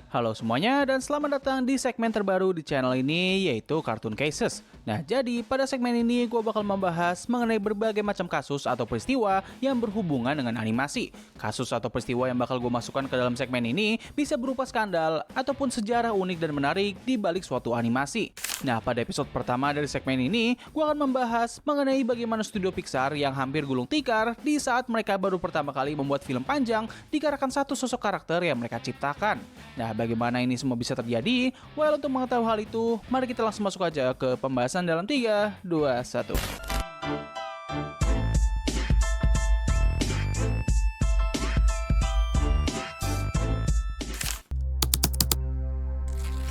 Halo semuanya dan selamat datang di segmen terbaru di channel ini yaitu Cartoon Cases. Nah jadi pada segmen ini gue bakal membahas mengenai berbagai macam kasus atau peristiwa yang berhubungan dengan animasi. Kasus atau peristiwa yang bakal gue masukkan ke dalam segmen ini bisa berupa skandal ataupun sejarah unik dan menarik di balik suatu animasi. Nah pada episode pertama dari segmen ini gue akan membahas mengenai bagaimana studio Pixar yang hampir gulung tikar di saat mereka baru pertama kali membuat film panjang dikarenakan satu sosok karakter yang mereka ciptakan. Nah bagaimana ini semua bisa terjadi? Well, untuk mengetahui hal itu, mari kita langsung masuk aja ke pembahasan dalam 3, 2, 1.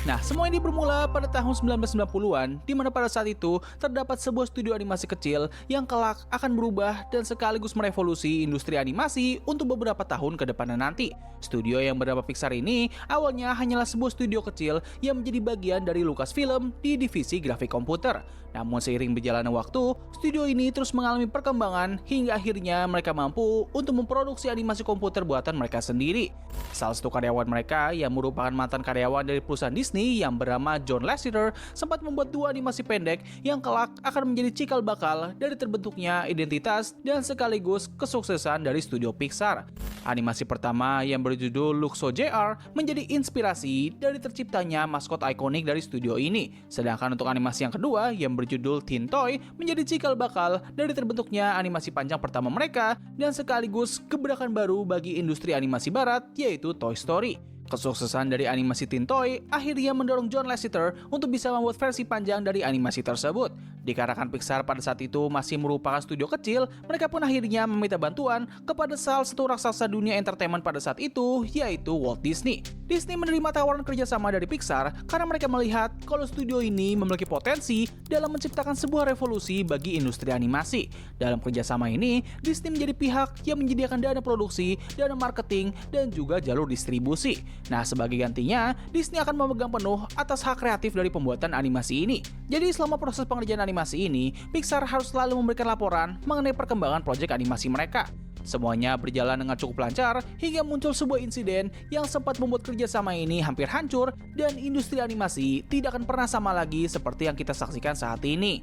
Nah, semua ini bermula pada tahun 1990-an, di mana pada saat itu terdapat sebuah studio animasi kecil yang kelak akan berubah dan sekaligus merevolusi industri animasi untuk beberapa tahun ke depannya nanti. Studio yang bernama Pixar ini awalnya hanyalah sebuah studio kecil yang menjadi bagian dari Lucasfilm di divisi grafik komputer. Namun seiring berjalannya waktu, studio ini terus mengalami perkembangan hingga akhirnya mereka mampu untuk memproduksi animasi komputer buatan mereka sendiri. Salah satu karyawan mereka yang merupakan mantan karyawan dari perusahaan Disney yang bernama John Lasseter sempat membuat 2 animasi pendek yang kelak akan menjadi cikal bakal dari terbentuknya identitas dan sekaligus kesuksesan dari studio Pixar. Animasi pertama yang berjudul Luxo Jr. menjadi inspirasi dari terciptanya maskot ikonik dari studio ini. Sedangkan untuk animasi yang kedua yang berjudul Teen Toy menjadi cikal bakal dari terbentuknya animasi panjang pertama mereka dan sekaligus gebrakan baru bagi industri animasi barat yaitu Toy Story. Kesuksesan dari animasi Teen Toy akhirnya mendorong John Lasseter untuk bisa membuat versi panjang dari animasi tersebut. Dikarenakan Pixar pada saat itu masih merupakan studio kecil, mereka pun akhirnya meminta bantuan kepada salah satu raksasa dunia entertainment pada saat itu, yaitu Walt Disney. Disney menerima tawaran kerjasama dari Pixar karena mereka melihat kalau studio ini memiliki potensi dalam menciptakan sebuah revolusi bagi industri animasi. Dalam kerjasama ini, Disney menjadi pihak yang menyediakan dana produksi, dana marketing, dan juga jalur distribusi. Nah, sebagai gantinya, Disney akan memegang penuh atas hak kreatif dari pembuatan animasi ini. Jadi, selama proses pengerjaan animasi ini, Pixar harus selalu memberikan laporan mengenai perkembangan proyek animasi mereka. Semuanya berjalan dengan cukup lancar hingga muncul sebuah insiden yang sempat membuat kerjasama ini hampir hancur dan industri animasi tidak akan pernah sama lagi seperti yang kita saksikan saat ini.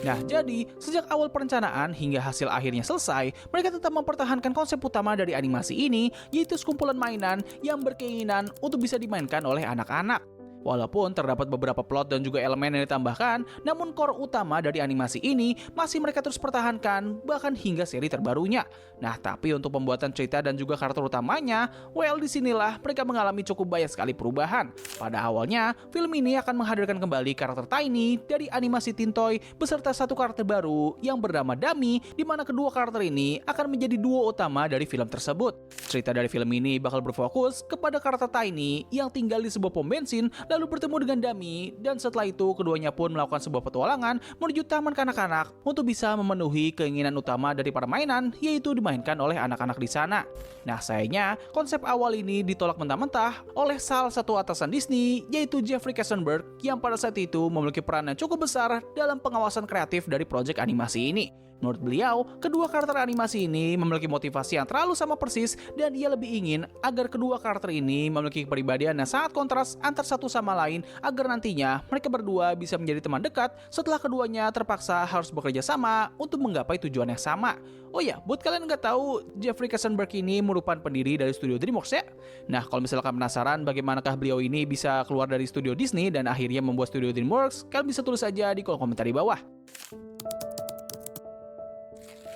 Nah, jadi, sejak awal perencanaan hingga hasil akhirnya selesai, mereka tetap mempertahankan konsep utama dari animasi ini, yaitu sekumpulan mainan yang berkeinginan untuk bisa dimainkan oleh anak-anak. Walaupun terdapat beberapa plot dan juga elemen yang ditambahkan, namun core utama dari animasi ini masih mereka terus pertahankan bahkan hingga seri terbarunya. Nah, tapi untuk pembuatan cerita dan juga karakter utamanya, well disinilah mereka mengalami cukup banyak sekali perubahan. Pada awalnya, film ini akan menghadirkan kembali karakter Tiny dari animasi Teen Toy beserta satu karakter baru yang bernama Dummy, di mana kedua karakter ini akan menjadi duo utama dari film tersebut. Cerita dari film ini bakal berfokus kepada karakter Tiny yang tinggal di sebuah pom bensin lalu bertemu dengan Dummy, dan setelah itu keduanya pun melakukan sebuah petualangan menuju taman kanak-kanak untuk bisa memenuhi keinginan utama dari para mainan, yaitu dimainkan oleh anak-anak di sana. Nah, sayangnya konsep awal ini ditolak mentah-mentah oleh salah satu atasan Disney, yaitu Jeffrey Katzenberg, yang pada saat itu memiliki peran yang cukup besar dalam pengawasan kreatif dari proyek animasi ini. Menurut beliau, kedua karakter animasi ini memiliki motivasi yang terlalu sama persis dan ia lebih ingin agar kedua karakter ini memiliki kepribadian yang sangat kontras antar satu sama lain agar nantinya mereka berdua bisa menjadi teman dekat setelah keduanya terpaksa harus bekerja sama untuk menggapai tujuan yang sama. Oh ya, buat kalian nggak tahu, Jeffrey Katzenberg ini merupakan pendiri dari studio DreamWorks ya. Nah, kalau misalkan penasaran bagaimanakah beliau ini bisa keluar dari studio Disney dan akhirnya membuat studio DreamWorks, kalian bisa tulis aja di kolom komentar di bawah.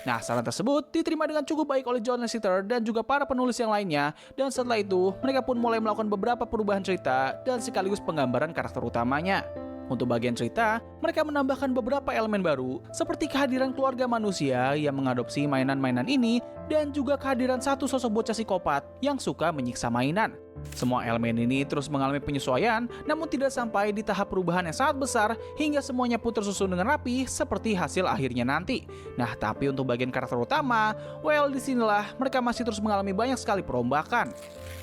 Nah, saran tersebut diterima dengan cukup baik oleh John Lasseter dan juga para penulis yang lainnya, dan setelah itu mereka pun mulai melakukan beberapa perubahan cerita dan sekaligus penggambaran karakter utamanya. Untuk bagian cerita, mereka menambahkan beberapa elemen baru, seperti kehadiran keluarga manusia yang mengadopsi mainan-mainan ini, dan juga kehadiran satu sosok bocah psikopat yang suka menyiksa mainan. Semua elemen ini terus mengalami penyesuaian, namun tidak sampai di tahap perubahan yang sangat besar hingga semuanya pun tersusun dengan rapi seperti hasil akhirnya nanti. Nah, tapi untuk bagian karakter utama, well disinilah mereka masih terus mengalami banyak sekali perombakan.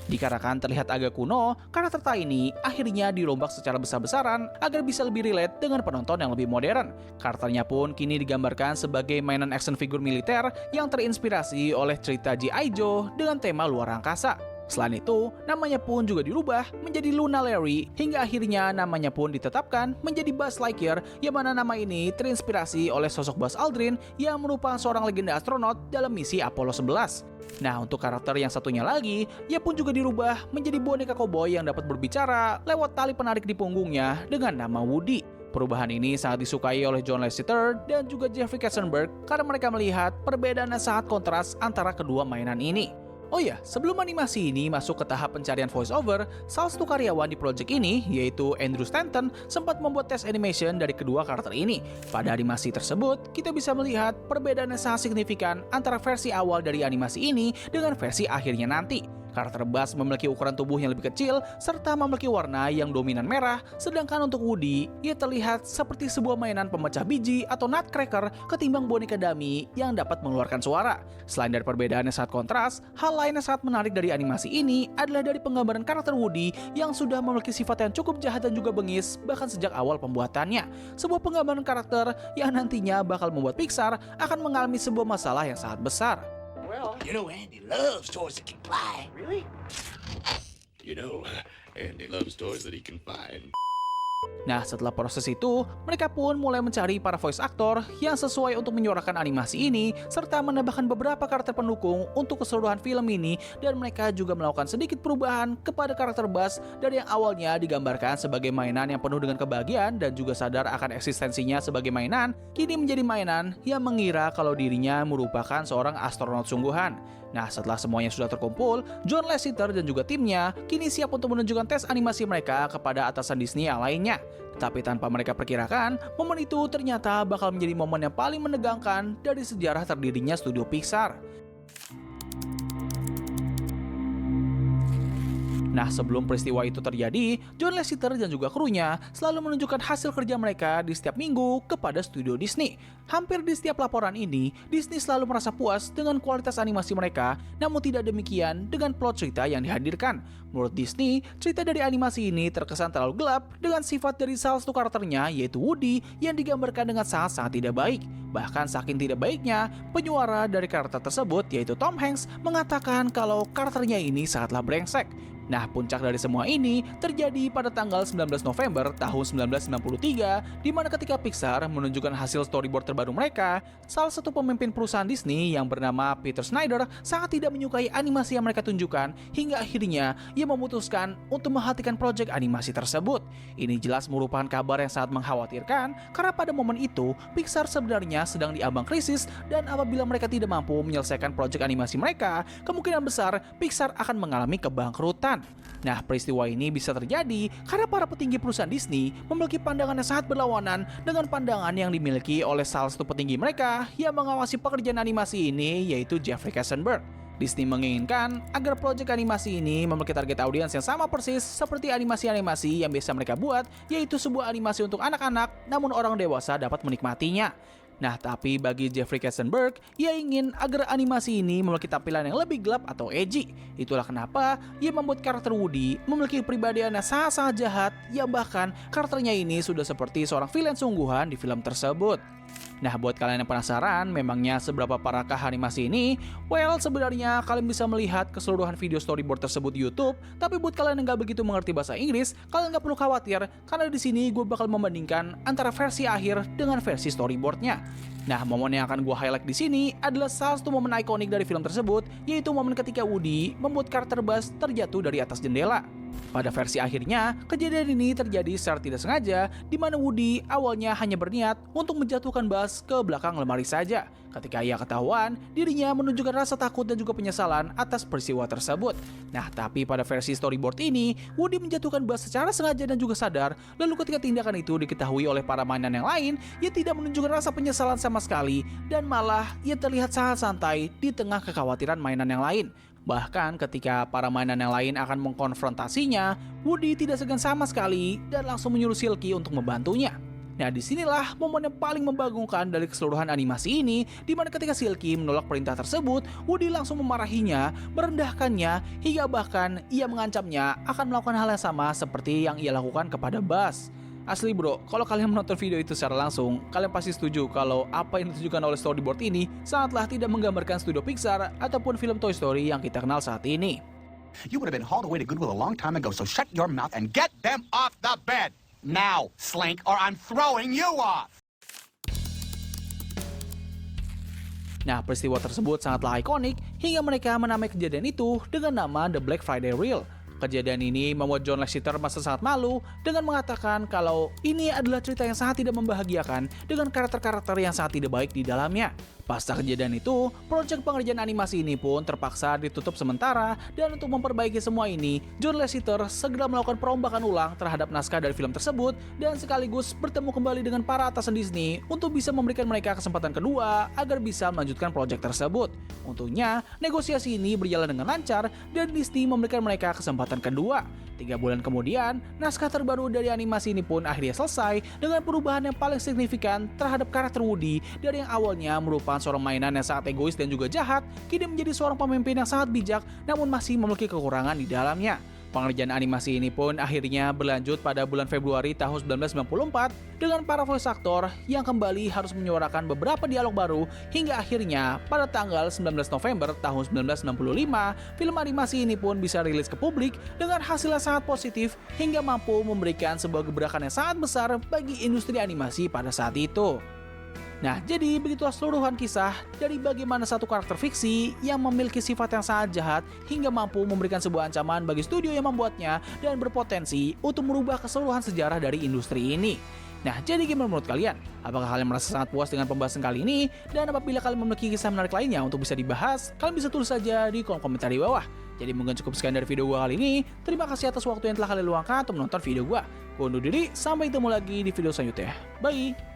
Dikarenakan terlihat agak kuno, karakter Tiny akhirnya dirombak secara besar-besaran agar bisa lebih relate dengan penonton yang lebih modern. Karakternya pun kini digambarkan sebagai mainan action figure militer yang terinspirasi oleh cerita G.I. Joe dengan tema luar angkasa. Selain itu, namanya pun juga dirubah menjadi Luna Larry hingga akhirnya namanya pun ditetapkan menjadi Buzz Lightyear, yang mana nama ini terinspirasi oleh sosok Buzz Aldrin yang merupakan seorang legenda astronot dalam misi Apollo 11. Nah, untuk karakter yang satunya lagi, ia pun juga dirubah menjadi boneka koboi yang dapat berbicara lewat tali penarik di punggungnya dengan nama Woody. Perubahan ini sangat disukai oleh John Lasseter dan juga Jeffrey Katzenberg karena mereka melihat perbedaan yang sangat kontras antara kedua mainan ini. Oh ya, sebelum animasi ini masuk ke tahap pencarian voiceover, salah satu karyawan di project ini, yaitu Andrew Stanton, sempat membuat tes animation dari kedua karakter ini. Pada animasi tersebut, kita bisa melihat perbedaan yang sangat signifikan antara versi awal dari animasi ini dengan versi akhirnya nanti. Karakter Buzz memiliki ukuran tubuh yang lebih kecil serta memiliki warna yang dominan merah, sedangkan untuk Woody, ia terlihat seperti sebuah mainan pemecah biji atau nutcracker ketimbang boneka dummy yang dapat mengeluarkan suara. Selain dari perbedaan yang sangat kontras, hal lain yang sangat menarik dari animasi ini adalah dari penggambaran karakter Woody yang sudah memiliki sifat yang cukup jahat dan juga bengis bahkan sejak awal pembuatannya. Sebuah penggambaran karakter yang nantinya bakal membuat Pixar akan mengalami sebuah masalah yang sangat besar. You know, Andy loves toys that can fly. Really? You know, Andy loves toys that he can find. Nah, setelah proses itu, mereka pun mulai mencari para voice actor yang sesuai untuk menyuarakan animasi ini, serta menambahkan beberapa karakter pendukung untuk keseluruhan film ini, dan mereka juga melakukan sedikit perubahan kepada karakter Buzz dari yang awalnya digambarkan sebagai mainan yang penuh dengan kebahagiaan dan juga sadar akan eksistensinya sebagai mainan, kini menjadi mainan yang mengira kalau dirinya merupakan seorang astronot sungguhan. Nah, setelah semuanya sudah terkumpul, John Lasseter dan juga timnya kini siap untuk menunjukkan tes animasi mereka kepada atasan Disney yang lainnya. Tapi tanpa mereka perkirakan, momen itu ternyata bakal menjadi momen yang paling menegangkan dari sejarah terdirinya studio Pixar. Nah, sebelum peristiwa itu terjadi, John Lasseter dan juga krunya selalu menunjukkan hasil kerja mereka di setiap minggu kepada studio Disney. Hampir di setiap laporan ini, Disney selalu merasa puas dengan kualitas animasi mereka, namun tidak demikian dengan plot cerita yang dihadirkan. Menurut Disney, cerita dari animasi ini terkesan terlalu gelap dengan sifat dari salah satu karakternya, yaitu Woody, yang digambarkan dengan sangat-sangat tidak baik. Bahkan saking tidak baiknya, penyuara dari karakter tersebut, yaitu Tom Hanks, mengatakan kalau karakternya ini sangatlah brengsek. Nah, puncak dari semua ini terjadi pada tanggal 19 November tahun 1993, di mana ketika Pixar menunjukkan hasil storyboard terbaru mereka, salah satu pemimpin perusahaan Disney yang bernama Peter Schneider sangat tidak menyukai animasi yang mereka tunjukkan, hingga akhirnya ia memutuskan untuk menghentikan proyek animasi tersebut. Ini jelas merupakan kabar yang sangat mengkhawatirkan, karena pada momen itu Pixar sebenarnya sedang diambang krisis, dan apabila mereka tidak mampu menyelesaikan proyek animasi mereka, kemungkinan besar Pixar akan mengalami kebangkrutan. Nah, peristiwa ini bisa terjadi karena para petinggi perusahaan Disney memiliki pandangan yang sangat berlawanan dengan pandangan yang dimiliki oleh salah satu petinggi mereka yang mengawasi pekerjaan animasi ini, yaitu Jeffrey Katzenberg. Disney menginginkan agar proyek animasi ini memiliki target audiens yang sama persis seperti animasi-animasi yang biasa mereka buat, yaitu sebuah animasi untuk anak-anak, namun orang dewasa dapat menikmatinya. Nah, tapi bagi Jeffrey Katzenberg, ia ingin agar animasi ini memiliki tampilan yang lebih gelap atau edgy. Itulah kenapa ia membuat karakter Woody memiliki kepribadian yang sangat-sangat jahat, yang bahkan karakternya ini sudah seperti seorang villain sungguhan di film tersebut. Nah, buat kalian yang penasaran memangnya seberapa parahkah animasi ini? Well, sebenarnya kalian bisa melihat keseluruhan video storyboard tersebut di YouTube, tapi buat kalian yang gak begitu mengerti bahasa Inggris, kalian gak perlu khawatir, karena di sini gue bakal membandingkan antara versi akhir dengan versi storyboardnya. Nah, momen yang akan gue highlight di sini adalah salah satu momen ikonik dari film tersebut, yaitu momen ketika Woody membuat karakter Buzz terjatuh dari atas jendela. Pada versi akhirnya, kejadian ini terjadi secara tidak sengaja, di mana Woody awalnya hanya berniat untuk menjatuhkan Buzz ke belakang lemari saja. Ketika ia ketahuan, dirinya menunjukkan rasa takut dan juga penyesalan atas peristiwa tersebut. Nah, tapi pada versi storyboard ini, Woody menjatuhkan Buzz secara sengaja dan juga sadar, lalu ketika tindakan itu diketahui oleh para mainan yang lain, ia tidak menunjukkan rasa penyesalan sama sekali, dan malah ia terlihat sangat santai di tengah kekhawatiran mainan yang lain. Bahkan ketika para mainan yang lain akan mengkonfrontasinya, Woody tidak segan sama sekali dan langsung menyuruh Silky untuk membantunya. Nah, disinilah momen yang paling membagongkan dari keseluruhan animasi ini, di mana ketika Silky menolak perintah tersebut, Woody langsung memarahinya, merendahkannya, hingga bahkan ia mengancamnya akan melakukan hal yang sama seperti yang ia lakukan kepada Buzz. Asli bro, kalau kalian menonton video itu secara langsung, kalian pasti setuju kalau apa yang ditunjukkan oleh storyboard ini sangatlah tidak menggambarkan studio Pixar ataupun film Toy Story yang kita kenal saat ini. You would have been hauled away to Goodwill a long time ago, so shut your mouth and get them off the bed! Now, Slink, or I'm throwing you off! Nah, peristiwa tersebut sangatlah ikonik hingga mereka menamai kejadian itu dengan nama The Black Friday Reel. Kejadian ini membuat John Lasseter merasa sangat malu dengan mengatakan kalau ini adalah cerita yang sangat tidak membahagiakan dengan karakter-karakter yang sangat tidak baik di dalamnya. Pasca kejadian itu, proyek pengerjaan animasi ini pun terpaksa ditutup sementara dan untuk memperbaiki semua ini, John Lasseter segera melakukan perombakan ulang terhadap naskah dari film tersebut dan sekaligus bertemu kembali dengan para atasan Disney untuk bisa memberikan mereka kesempatan kedua agar bisa melanjutkan proyek tersebut. Untungnya, negosiasi ini berjalan dengan lancar dan Disney memberikan mereka kesempatan kedua. 3 bulan kemudian, naskah terbaru dari animasi ini pun akhirnya selesai dengan perubahan yang paling signifikan terhadap karakter Woody dari yang awalnya merupakan seorang mainan yang sangat egois dan juga jahat, kini menjadi seorang pemimpin yang sangat bijak namun masih memiliki kekurangan di dalamnya. Pengerjaan animasi ini pun akhirnya berlanjut pada bulan Februari tahun 1994 dengan para voice actor yang kembali harus menyuarakan beberapa dialog baru hingga akhirnya pada tanggal 19 November tahun 1965 film animasi ini pun bisa rilis ke publik dengan hasil yang sangat positif hingga mampu memberikan sebuah gebrakan yang sangat besar bagi industri animasi pada saat itu. Nah, jadi begitulah seluruhan kisah dari bagaimana satu karakter fiksi yang memiliki sifat yang sangat jahat hingga mampu memberikan sebuah ancaman bagi studio yang membuatnya dan berpotensi untuk merubah keseluruhan sejarah dari industri ini. Nah, jadi gimana menurut kalian? Apakah kalian merasa sangat puas dengan pembahasan kali ini? Dan apabila kalian memiliki kisah menarik lainnya untuk bisa dibahas, kalian bisa tulis saja di kolom komentar di bawah. Jadi mungkin cukup sekian dari video gue kali ini. Terima kasih atas waktu yang telah kalian luangkan untuk menonton video gue. Gue undur diri, sampai ketemu lagi di video selanjutnya. Bye!